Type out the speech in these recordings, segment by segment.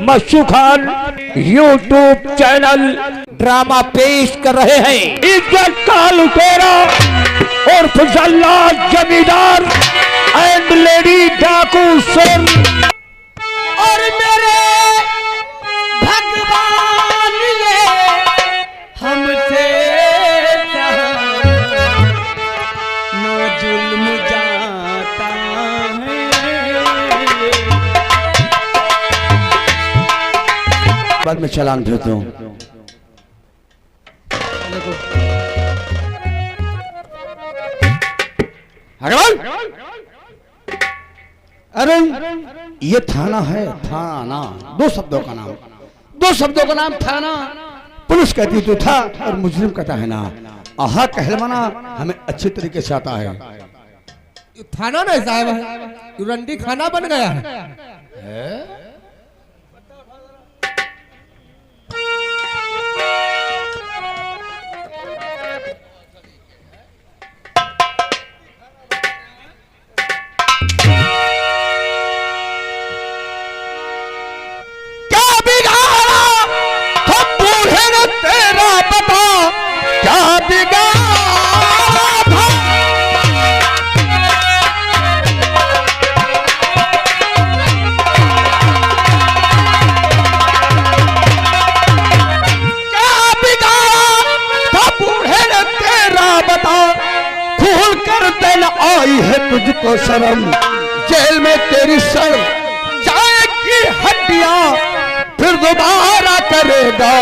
मशहूर Khan YouTube channel drama पेश कर रहे हैं। इज्जत का लुटेरा और फजल्ला जमींदार एंड लेडी डाकू सोन। और मेरे भगवान ये हमसे न जुल्म जाता है। बाद में चालान भेजता हूँ। अरे ये थाना है, थाना दो शब्दों का नाम, दो शब्दों का नाम थाना। पुलिस कहती तो था और मुजरिम कहता है ना। आहा कहलवाना हमें अच्छे तरीके से आता है। थाना नहीं साहब है, रंडी खाना बन गया है। आई है तुझको शर्म, जेल में तेरी सर जाएगी हड्डियां, फिर दोबारा करेगा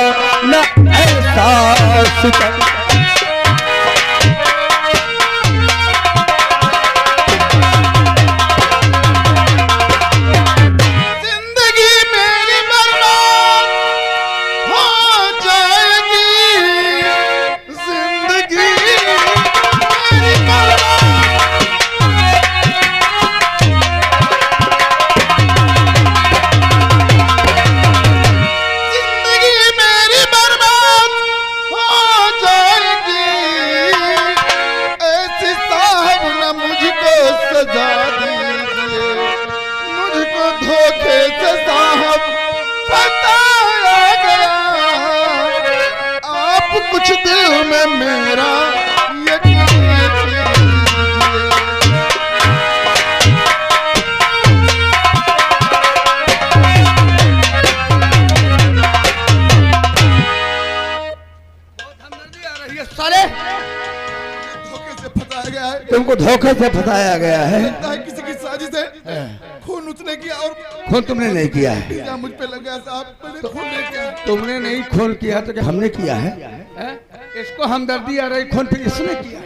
न एहसास। कुछ दिल में मेरा साले धोखे से फंसाया गया है। तुमको धोखे से फंसाया गया है। किसी की साजिश है। खून उसने किया और खून तुमने नहीं किया है। मुझ पे लग गया साहब, मैंने खून नहीं किया। तुमने नहीं खून किया तो क्या हमने किया है? इसको हमदर्दी आ रही, खून फिर इसने किया।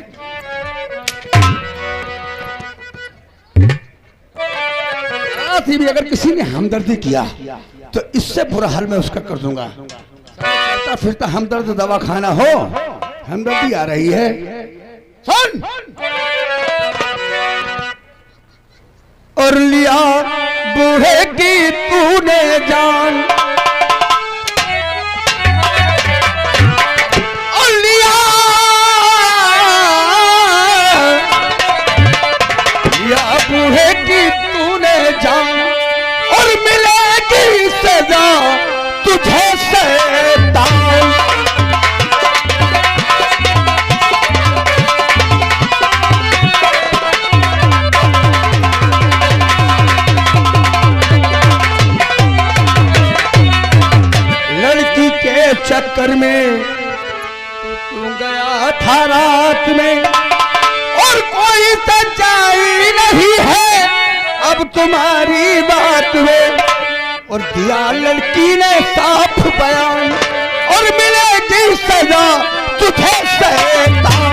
भी अगर किसी ने हमदर्दी किया तो इससे बुरा हाल मैं उसका कर दूंगा। फिर तो हमदर्द दवा खाना हो, हमदर्दी आ रही है। सुन और लिया बूढ़े की तूने जान, और लिया बूढ़े की तूने जान, और मिलेगी सजा तुझे शैतान। लड़की के चक्कर में तू गया था रात में, और कोई सच्चाई नहीं है अब तुम्हारी बात में, और दिया लड़की ने साफ बयान, और मिलेगी सजा तुझे शैतान।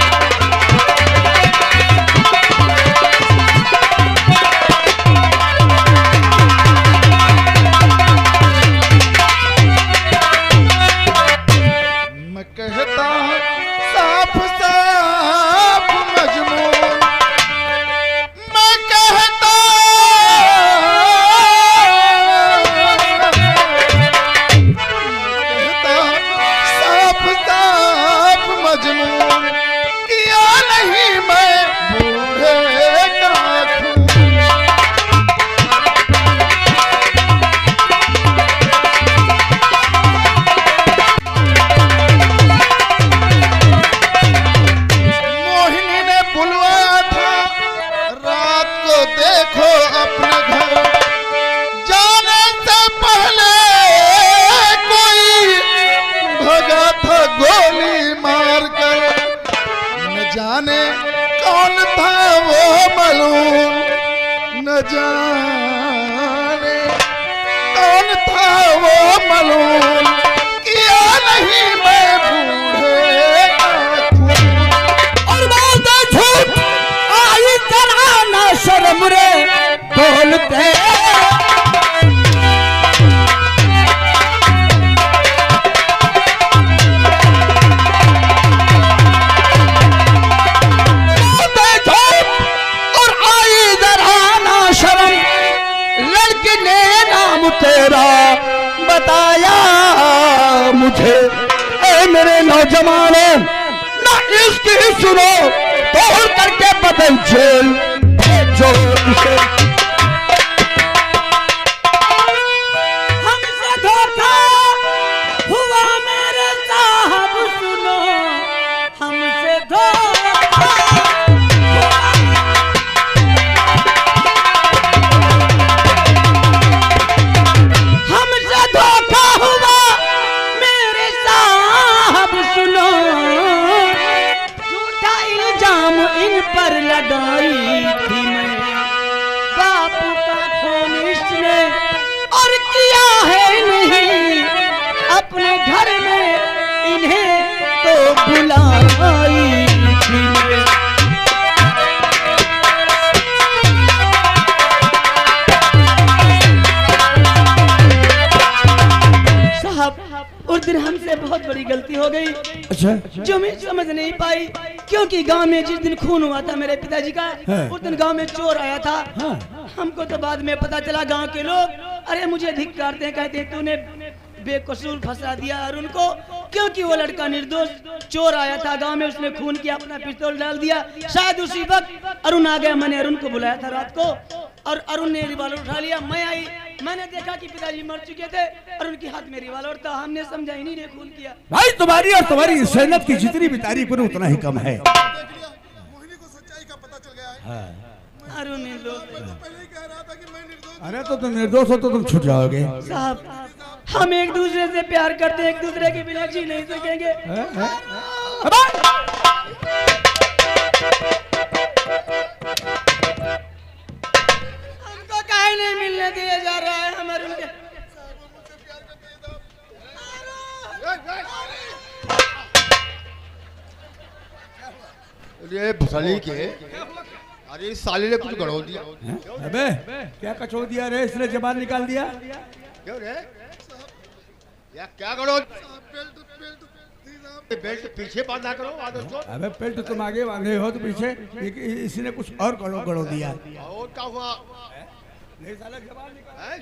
मैं कहता हूँ साफ साफ मजनून, मैं कहता साफ साफ मजनून, जाने कौन था वो मलूम, किया नहीं मैं बूढ़े का खून। और बोलते झूठ आई जरा ना शर्म रे बोलते। तेरा बताया मुझे ए मेरे नौजवानों, ना इसकी सुनो तोड़ करके बदल जेल जो इसे हमसे धोखा हुआ मेरे साहब सुनो, हमसे धोखा पर लगाई थी मैं, बापू का खून इसने और किया है नहीं, अपने घर में इन्हें तो बुलाई थी मैं। साहब उस दिन हमसे बहुत बड़ी गलती हो गई। अच्छा, जो मैं समझ नहीं पाई, क्योंकि गांव में जिस दिन खून हुआ था मेरे पिताजी का, उस दिन गांव में चोर आया था। हमको तो बाद में पता चला, गांव के लोग अरे मुझे धिक्कारते हैं, कहते हैं तूने बेकसूर फंसा दिया अरुण को, क्योंकि वो लड़का निर्दोष चोर आया था गांव में, उसने खून किया, अपना पिस्तौल डाल दिया। शायद उसी वक्त अरुण आ गया, मैंने अरुण को बुलाया था रात को और अरुण ने रिवॉल्वर उठा लिया। मैं आई, मैंने देखा कि पिताजी मर चुके थे और उनके हाथ में रिवॉल्वर था। हमने समझा ही नहीं ने खून किया। भाई तुम्हारी और तुम्हारी सेहत की जितनी भी तारीफ करूं उतना ही कम है। मोहिनी को सच्चाई का पता चल गया है। अरुण निर्दोष, मैं तो पहले ही कह रहा था कि मैं निर्दोष। अरे तो तुम निर्दोष हो तो तुम छूट जाओगे। साहब हम एक दूसरे से प्यार करते हैं, एक दूसरे के बिना जी नहीं सकेंगे। हमको काहे नहीं मिलने दिया जा रहा है हमारे उनके। अरे भसली के, अरे इस साले ने कुछ गड़ो दिया। अबे क्या कचो दिया रे, इसने जबान निकाल दिया। क्यों रे? या क्या गड़ो? बेल्ट पीछे बांधा करो आदर चोर। अबे बेल्ट तुम आगे बांधे हो तो पीछे इसने कुछ और गड़ो गड़ो दिया। और क्या हुआ? नहीं साला जबान निकाल।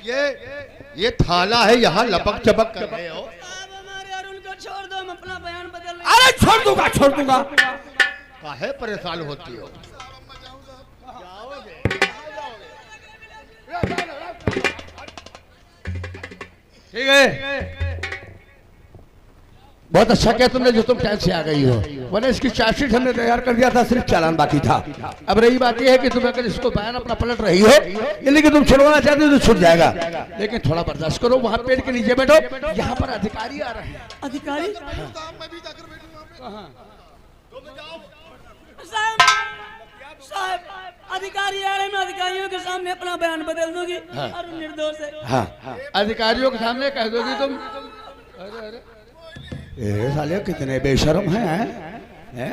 ये थाला है, यहाँ लपक चपक कर रहे हो। अब हमारे अरुण को छोड़ दो, हम अपना बयान बदल रहे। अरे छोड़ दूंगा छोड़ दूंगा। काहे परेशान होती हो? ठीक है, बहुत अच्छा किया तुमने जो तुम टाइम से आ गई हो, वरना इसकी चार्जशीट हमने तैयार कर दिया था, सिर्फ चालान बाकी था। अब रही बात यह है कि तुम अगर इसको बयान अपना पलट रही हो, यानी कि तुम छुड़वाना चाहते हो तो छूट जाएगा, लेकिन थोड़ा बर्दाश्त करो। वहाँ पेड़ के नीचे बैठो, यहाँ पर अधिकारी आ रहे हैं। अधिकारी साहब, अधिकारी आ रहे हैं, मैं अधिकारियों के सामने अपना बयान बदल दूंगी। अरुण निर्दोष है। हाँ, अधिकारियों के सामने कह दोगी तुम। अरे ये साले कितने बेशर्म हैं?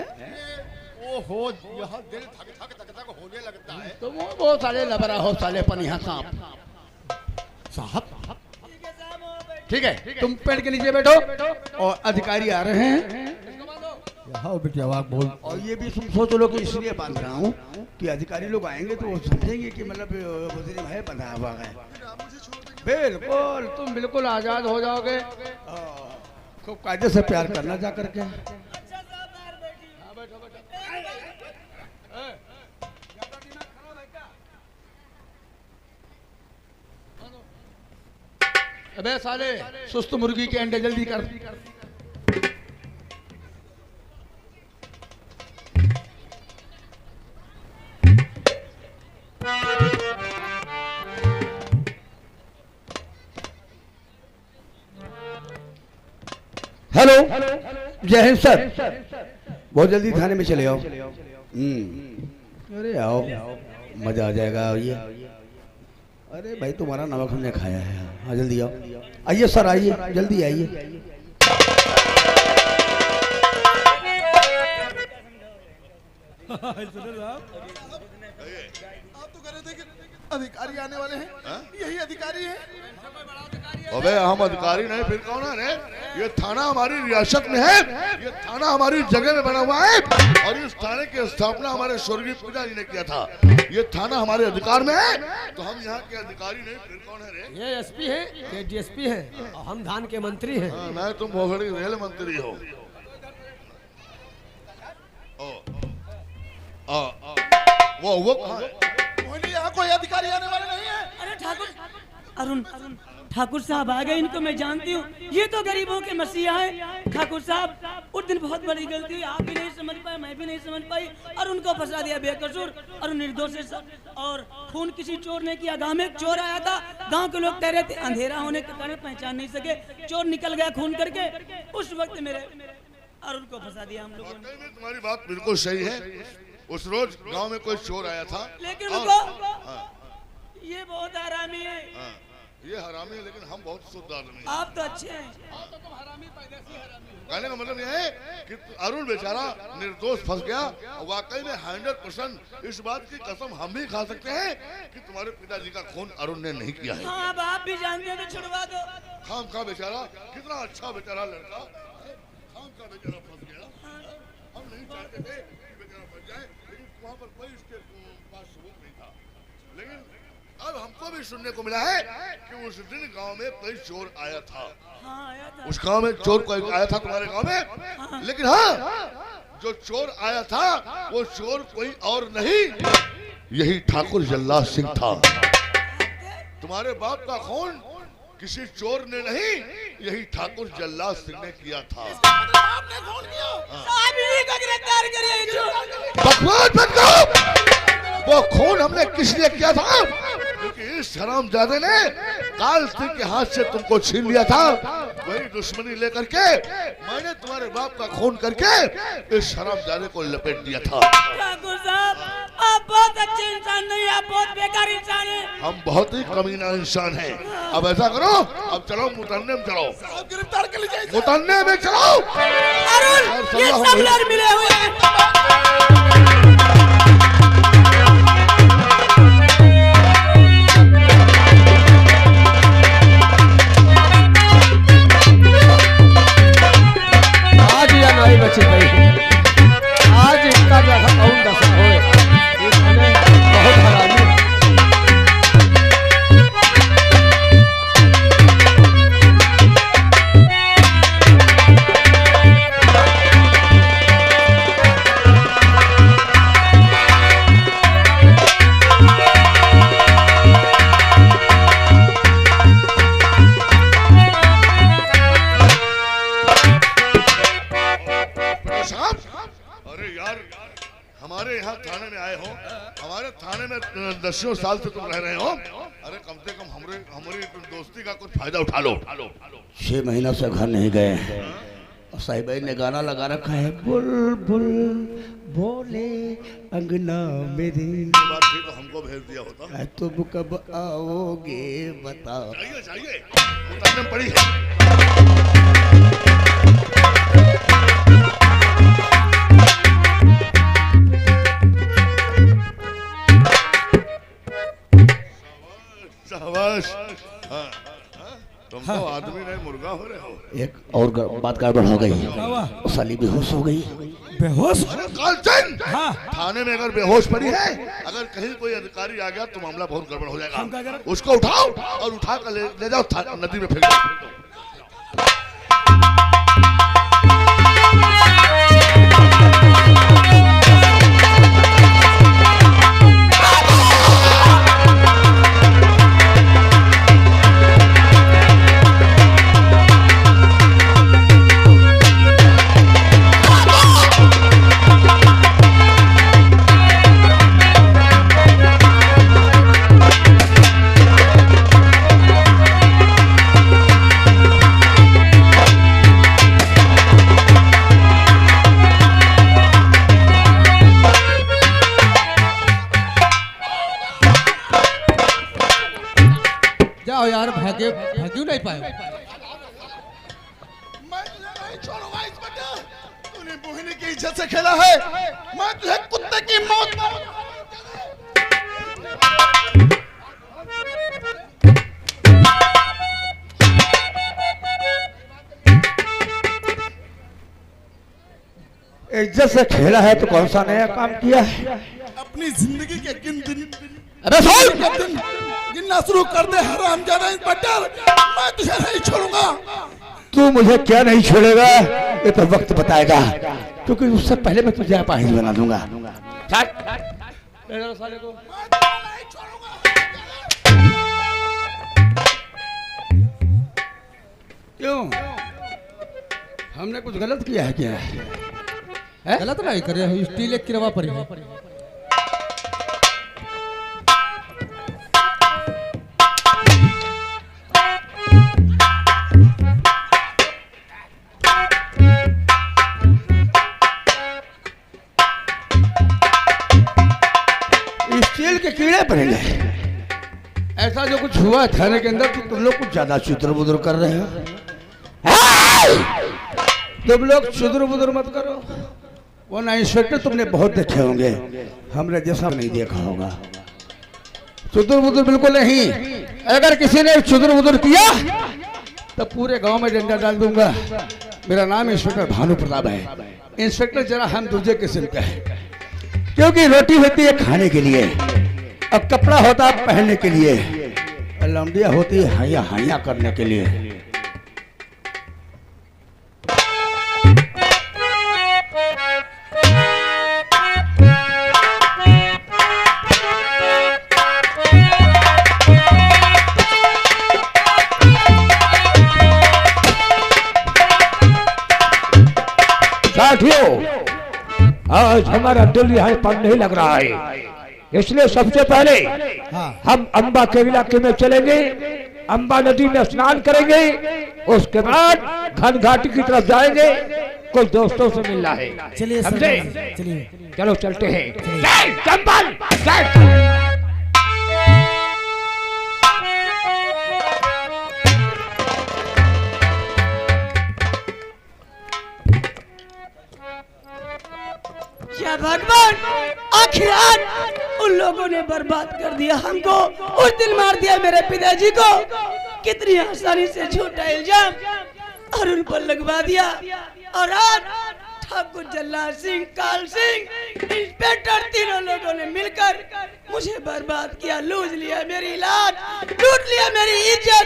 ओहो, यहाँ दिल धक धक धक धक होने लगता है। तुम वो साले लबरा हो, साले पनिया सांप। साहब ठीक है, तुम पेड़ के नीचे बैठो और अधिकारी आ रहे हैं। यहाँ बेटी आवाज बोल। और ये भी तुम सोच लो कि इसलिए बांध रहा हूँ कि अधिकारी लोग आएंगे तो वो समझेंगे कि मतलब मुजरिम है, बंधा हुआ है। बिल्कुल, तुम बिल्कुल आजाद हो जाओगे। खूब कायदे से प्यार करना जा करके। अबे साले सुस्त मुर्गी के अंडे जल्दी कर। हेलो, जय हिंद सर। बहुत जल्दी थाने में चले आओ। अरे आओ, मजा आ जाएगा। ये अरे भाई तुम्हारा नमक हमने खाया है। हाँ जल्दी आओ, आइए सर, आइए जल्दी आइए। आप तो कह रहे थे कि अधिकारी आने वाले हैं, यही अधिकारी है। अबे हम अधिकारी नहीं फिर कौन है? ये थाना हमारी रियासत में है, ये थाना हमारी जगह में बना हुआ है और इस थाने की स्थापना हमारे स्वर्गीय पिताजी ने किया था। ये थाना हमारे अधिकार में है तो हम यहाँ के अधिकारी नहीं फिर कौन है रे? ये एसपी है, ये डीएसपी है और हम धान के मंत्री हैं। नहीं तुम भोगड़ी रेल मंत्री हो। वो कहाँ है? मोहिनी, यहाँ कोई अधिकारी आने वाले नहीं है। अरे ठाकुर अरुण ठाकुर साहब आ गए, इनको मैं जानती हूँ, ये तो गरीबों के मसीहा हैं। ठाकुर साहब उस दिन बहुत बड़ी गलती हुई, आप भी नहीं समझ पाए, मैं भी नहीं समझ पाई और उनको फंसा दिया बेकसूर और निर्दोष है सब। और खून किसी चोर ने किया। गांव में एक चोर आया था, गांव के लोग कह रहे थे अंधेरा होने के कारण पहचान नहीं सके, चोर निकल गया खून करके। उस वक्त मेरे अरुण को फंसा दिया हम लोगों ने। वाकई में तुम्हारी बात बिल्कुल सही है। उस रोज गांव में कोई चोर आया था, लेकिन उनको ये बहुत हरामी है। ये हरामी है लेकिन हम बहुत शुद्ध आदमी हैं। आप तो अच्छे हैं। कहने का मतलब यह है कि अरुण बेचारा निर्दोष फंस गया। वाकई में 100% इस बात की कसम हम भी खा सकते हैं कि तुम्हारे पिताजी का खून अरुण ने नहीं किया है। हाँ, अब आप भी जानते हैं तो छुड़वा दो। खाम खा बेचारा, कितना अच्छा बेचारा लड़का, खाम खा बेचारा फंस गया। हम नहीं चाहते थे कि बेचारा फंस जाए, लेकिन वहाँ पर कोई उसके पास सबूत नहीं था। लेकिन अब हमको भी सुनने को मिला है कि उस दिन गांव में कोई चोर आया था। हाँ, आया था। उस गांव में चोर कोई आया था तुम्हारे गांव में, लेकिन हाँ जो चोर आया था वो चोर कोई और नहीं, यही ठाकुर जल्लाद सिंह था। तुम्हारे बाप का खून किसी चोर ने नहीं, यही ठाकुर जल्लाद सिंह ने किया था। आपने खून किया? साहब इन्हीं को गिरफ्तार करिए। बकवास बंद करो। वो खून हमने किस लिए किया था? क्योंकि इस हरामजादे ने काल सिंह के हाथ से तुमको छीन लिया था। वही दुश्मनी लेकर के मैंने तुम्हारे बाप का खून करके इस हरामजादे को लपेट दिया था। ठाकुर साहब, आप बहुत अच्छे इंसान नहीं, आप बहुत बेकार इंसान हैं। हम बहुत ही कमीना इंसान हैं। अब ऐसा करो, अब चलो मुतन्ने में चलो, आप गिरफ्तार कर लीजिए। मुतन्ने में चलो। अरुण, ये सब लोग मिले हुए हैं। बच्चे भाई, आज इनका जैसा कौन दशा हो, बहुत हरामी। हमारे यहाँ थाने में आए हो, हमारे थाने में 10 साल से तुम रह रहे हो। अरे कम से कम हमारी दोस्ती का कुछ फायदा उठा लो। 6 महीना से घर नहीं गए और साहिब भाई ने गाना लगा रखा है, बुलबुल बोले अंगना मेरे। बात थी तो हमको भेज दिया होता। तुम कब आओगे बताओ। चाहिए मुतन्ने पड़ी है। हाँ, तुम तो आदमी नहीं मुर्गा हो रहे हो। एक और बात गड़बड़ हो गई, साली बेहोश हो गई। बेहोश? अरे कालचंद, थाने में अगर बेहोश पड़ी है, अगर कहीं कोई अधिकारी आ गया तो मामला बहुत गड़बड़ हो जाएगा। उसको उठाओ और उठा कर ले जाओ नदी में फेंक दो। क्या हो यार, भागे भाग्यू नहीं पाए? मैं तुझे नहीं छोड़ूंगा इंस्पेक्टर। तूने मोहिनी की इज्जत से खेला है, मैं तुझे कुत्ते की मौत इज्जत से खेला है तो कौन सा नया काम किया है? अपनी जिंदगी के दिन अबे सुन! गिनना शुरू कर दे हरामजादा इंस्पेक्टर। मैं तुझे नहीं छोड़ूंगा। तू मुझे क्या नहीं छोड़ेगा ये तो वक्त बताएगा, क्योंकि उससे पहले मैं तुझे अपाहिज बना दूंगा। साले को नहीं छोड़ूंगा। क्यों? हमने कुछ गलत किया है क्या? गलत नहीं करे हो, स्टील एक किरवा पर है। स्टील के कीड़े पड़ेंगे। ऐसा जो कुछ हुआ थाने के अंदर तो तुम लोग कुछ ज्यादा चुतर बुदर कर रहे हो। तुम लोग चुदर बुदर मत करो। वो ना इंस्पेक्टर तुमने बहुत देखे होंगे, हमने जैसा नहीं देखा होगा। चुदर बुदर बिल्कुल नहीं। अगर किसी ने चुदर बुदर किया तो पूरे गांव में डंडा डाल दूंगा। मेरा नाम इंस्पेक्टर भानु प्रताप है। इंस्पेक्टर जरा हम दूसरे किस्म का है, क्योंकि रोटी होती है खाने के लिए और कपड़ा होता है पहनने के लिए, और लौंडिया होती है हाया हाया करने के लिए। साथियों, आज हमारा दिल यहाँ पर नहीं लग रहा है, इसलिए सबसे पहले हम अम्बा के इलाके में चलेंगे, अम्बा नदी में स्नान करेंगे, उसके बाद घन घाटी की तरफ जाएंगे, कुछ दोस्तों से मिलना है। चलिए समझे? चलिए। चलो चलते हैं। जय चंबल, जय। क्या भगवान, आखिर आज उन लोगों ने बर्बाद कर दिया हमको, उस दिन मार दिया मेरे पिताजी को। कितनी आसानी से झूठा इल्जाम और उन पर लगवा दिया, और आज ठाकुर जल्लाद सिंह, काल सिंह, इंस्पेक्टर तीनों लोगों ने मिलकर मुझे बर्बाद किया, लूट लिया मेरी लाज, लूट लिया मेरी इज्जत।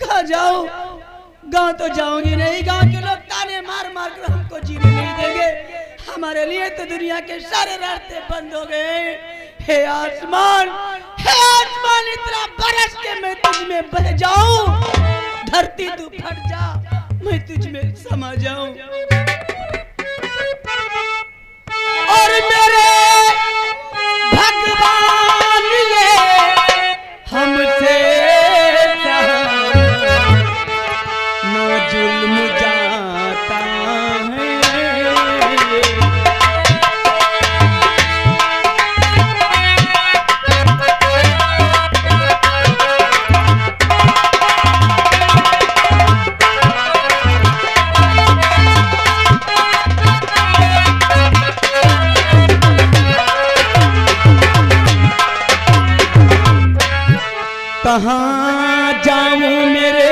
कहाँ जाऊं? गांव तो जाऊंगी नहीं, गांव के लोग ताने मार मार कर हमको जीने नहीं देंगे। हमारे लिए तो दुनिया के सारे रास्ते बंद हो गए। हे आसमान, इतना बरस के मैं तुझ में बह जाऊं, धरती तू फट जा, मैं तुझ में समा जाऊं। और मेरे भगवान ये हमसे न जुल्म जाता है। कहाँ जाऊं मेरे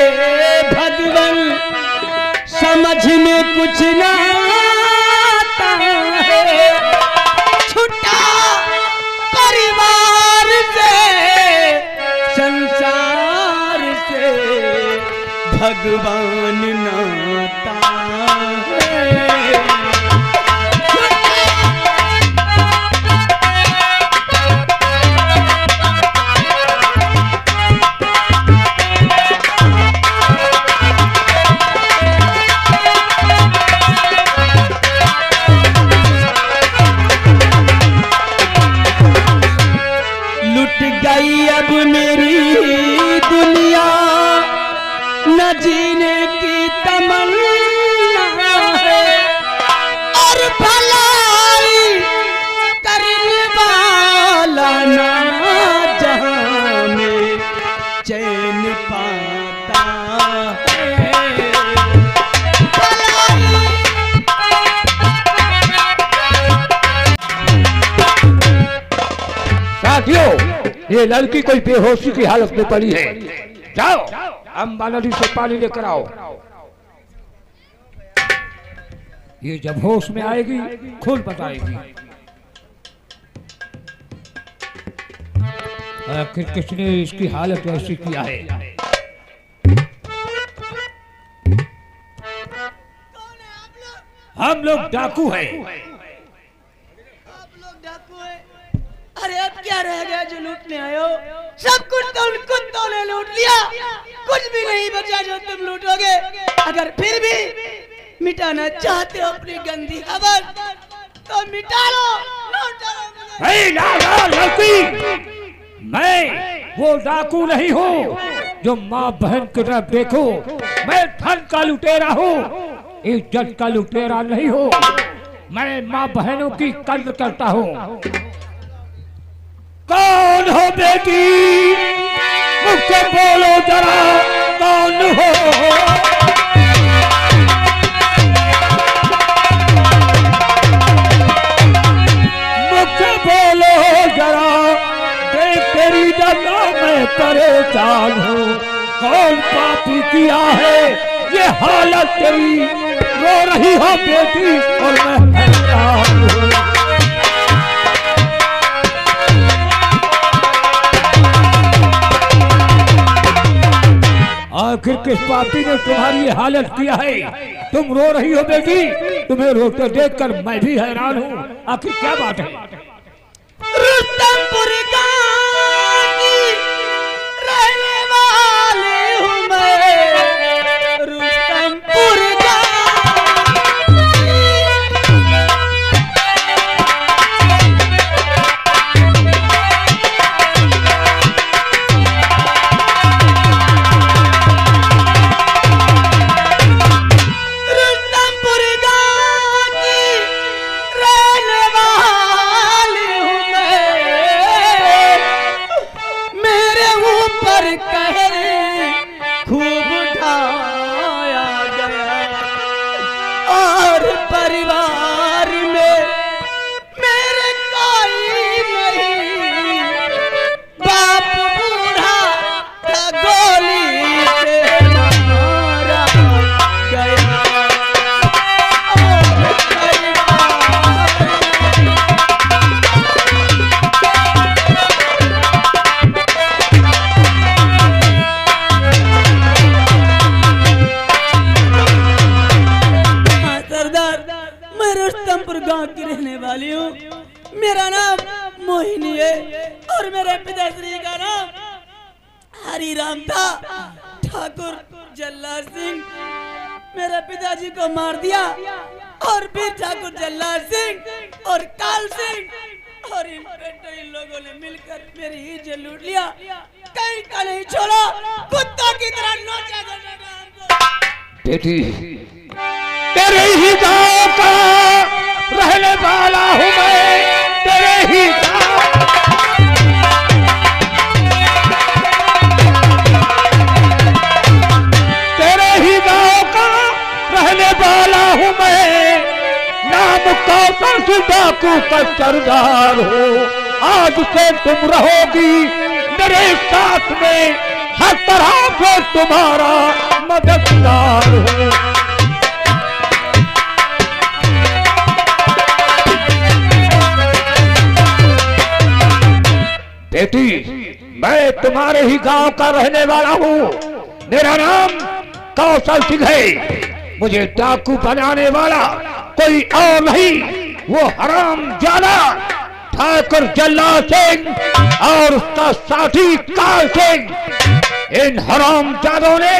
भगवान, समझ में कुछ ना आता है। छुट्टा परिवार से, संसार से, भगवान नाता है। अब मेरी दुनिया न जीने की तमन्ना है, और भलाई करने वाला ना जहां में चैन पा ये लड़की कोई बेहोशी की हालत में पड़ी है। जाओ अम्बा नदी से पानी लेकर आओ। ये जब होश में आएगी खुद बताएगी आखिर किसने इसकी हालत ऐसी किया है। हम लोग डाकू हैं। आप लोग डाकू हैं? अरे अब क्या रह गया जो लूटने आए हो? सब कुछ तो उन कुत्तों ने लूट लिया, कुछ भी नहीं बचा जो तुम लूटोगे। अगर फिर भी मिटाना चाहते हो अपनी गंदी खबर तो मिटा लो। मैं वो डाकू नहीं हूँ जो माँ बहन की तरफ देखो। मैं धन का लुटेरा हूँ, इज्जत का लुटेरा नहीं हूँ। मैं माँ बहनों की कद्र करता हूँ। कौन हो बेटी, मुझसे बोलो जरा, कौन हो? मुझसे बोलो जरा, देख तेरी जगह मैं परेशान हूँ। कौन पापी किया है ये हालत तेरी? रो रही हो बेटी और मैं हैरान हूँ। आखिर किस पापी ने तुम्हारी ये हालत किया है? तुम रो रही हो बेटी, तुम्हें रोते देखकर मैं भी हैरान हूँ। आखिर क्या बात है? रुस्तमपुर गांव की रहने वाली हूँ मैं। रुस्तमपुर परिवार में मेरे कोई नहीं। बाप बूढ़ा था गोली से मारा गया। रुस्तमपुर गांव की रहने वाली हूँ। मेरा नाम मोहिनी है और मेरे पिताश्री का नाम हरिराम था। ठाकुर जल्लाद सिंह मेरे पिताजी को मार दिया और फिर ठाकुर जल्लाद सिंह और काल सिंह और इन लोगों ने मिलकर मेरी इज्जत लूट लिया। कहीं का नहीं छोड़ा, कुत्तों की तरह नोचा बेटी। तेरे ही गांव का रहने वाला हूँ मैं, तेरे ही गांव का रहने वाला हूँ मैं। नाम कौशल से डाकू का सरदार हो। आज से तुम रहोगी मेरे साथ में, हर तरह से तुम्हारा मददगार हो। बेटी, मैं तुम्हारे ही गांव का रहने वाला हूँ। मेरा नाम कौशल सिंह है। मुझे डाकू बनाने वाला कोई और नहीं, वो हरामजादा ठाकुर जल्लाद सिंह और उसका साथी काल सिंह। इन हरामजादों ने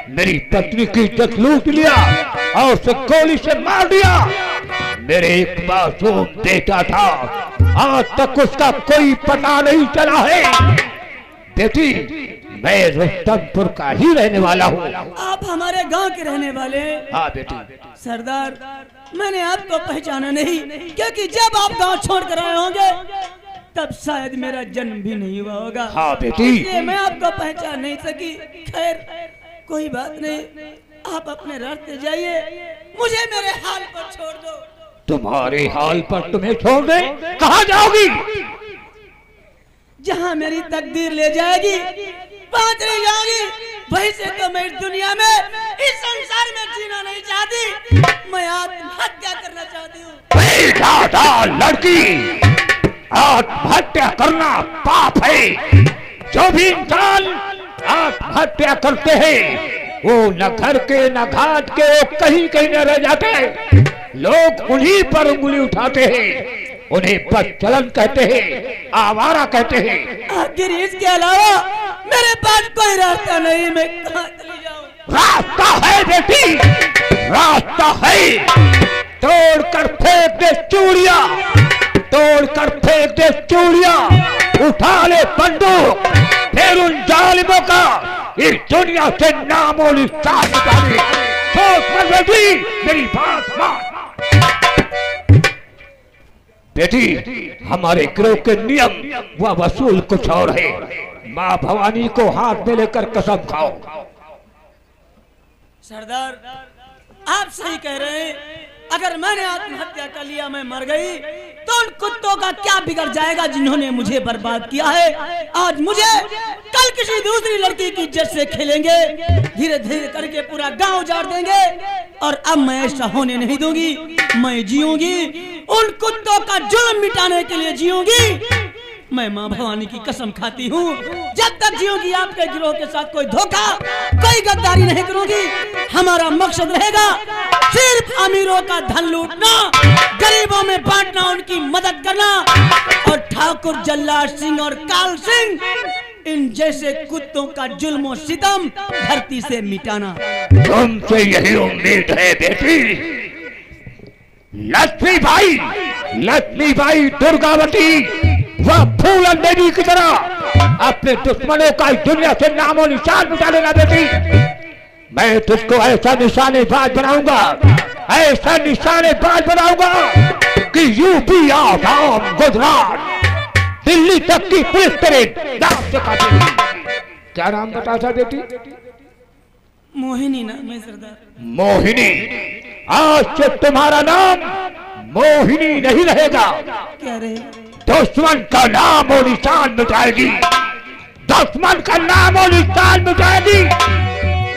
मेरी पत्नी की इज्जत लूट लिया और उसे गोली से मार दिया। मेरे एक मासूम बेटा था, आज तक उसका कोई पता नहीं चला है। बेटी, मैं रुस्तमपुर का ही रहने वाला हूँ। आप हमारे गांव के रहने वाले हैं? हाँ बेटी। सरदार, मैंने आपको पहचाना नहीं, क्योंकि जब आप गांव छोड़ कर आए होंगे तब शायद मेरा जन्म भी नहीं हुआ होगा। हाँ बेटी। इसलिए मैं आपको पहचान नहीं सकी। खैर कोई बात नहीं, आप अपने रास्ते जाइए, मुझे मेरे हाल पर छोड़ दो। तुम्हारे हाल पर तुम्हें छोड़ दे? कहाँ जाओगी? जहाँ मेरी तकदीर ले जाएगी वहाँ चली जाऊंगी। वहीं से तो मैं इस दुनिया में, इस संसार में जीना नहीं चाहती, मैं आत्महत्या करना चाहती हूँ। लड़की, आत्महत्या करना पाप है। जो भी इंसान आत्महत्या करते हैं वो न घर के न घाट के, वो कहीं कहीं न रह जाते हैं। लोग उन्हीं पर उंगली उठाते हैं, उन्हें बदचलन कहते हैं, आवारा कहते हैं। आखिर इसके अलावा मेरे पास कोई रास्ता नहीं, मैं कहाँ चली जाऊँ? रास्ता है बेटी, रास्ता है। तोड़कर फेंक दे चूड़ियां, तोड़कर फेंक दे चूड़ियां, उठा ले बंदूक, फिर उन जालिमों का इस दुनिया से नामो निशान मिटा दे। सोच मत बेटी, मेरी बात मान। बेटी, हमारे गिरोह के नियम व वसूल कुछ और है। माँ भवानी को हाथ में लेकर कसम खाओ। सरदार, आप सही कह रहे हैं। अगर मैंने आत्महत्या कर लिया, मैं मर गई, तो उन कुत्तों का क्या बिगड़ जाएगा जिन्होंने मुझे बर्बाद किया है। आज मुझे, कल किसी दूसरी लड़की की इज्जत से खेलेंगे, धीरे धीरे करके पूरा गांव उजाड़ देंगे। और अब मैं ऐसा होने नहीं दूंगी। मैं जीऊंगी, उन कुत्तों का जुल्म मिटाने के लिए जीऊंगी। मैं माँ भवानी की कसम खाती हूँ, जब तक जीऊंगी आपके गिरोह के साथ कोई धोखा, कोई गद्दारी नहीं करूंगी। हमारा मकसद रहेगा सिर्फ अमीरों का धन लूटना, गरीबों में बांटना, उनकी मदद करना, और ठाकुर जल्लाद सिंह और काल सिंह इन जैसे कुत्तों का जुल्म और सितम धरती से मिटाना। तुमसे यही उम्मीद है बेटी। लक्ष्मी बाई दुर्गावती वह फूलन देवी की तरह अपने दुश्मनों का इस दुनिया से नामो निशान मिटा लेना बेटी। मैं तुझको ऐसा निशानेबाज बनाऊंगा, ऐसा निशानेबाज बनाऊंगा कि यूपी, आसाम, गुजरात, दिल्ली तक की पुलिस तेरे नाम से काटेगी। क्या नाम बता था बेटी? मोहिनी नाम है सरदार। मोहिनी, आज से तुम्हारा नाम मोहिनी नहीं रहेगा। क्या रहे? दुश्मन का नाम और निशान मिटाएगी, दुश्मन का नाम और निशान मिटाएगी।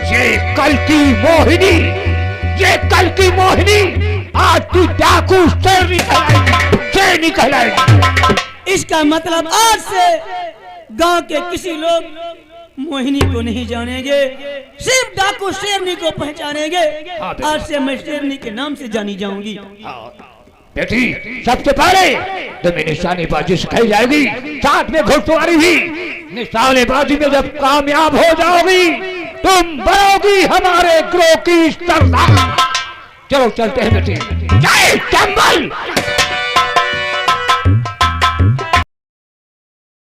ये कल की मोहिनी, ये कल की मोहिनी आज की डाकू शेरनी कहलाएगी, शेरनी कहलाएगी। इसका मतलब आज से गांव के किसी लोग मोहिनी को नहीं जानेंगे, सिर्फ डाकू शेरनी को पहचानेंगे। आज से मैं शेरनी के नाम से जानी जाऊंगी। बेटी, सबसे पहले तुम्हें निशानेबाजी सिखाई जाएगी, साथ में घुड़सवारी भी। निशानेबाजी में जब कामयाब हो जाओगी, तुम बनोगी हमारे गिरोह की सरदार। चलो चलते हैं बेटी। जय चंबल।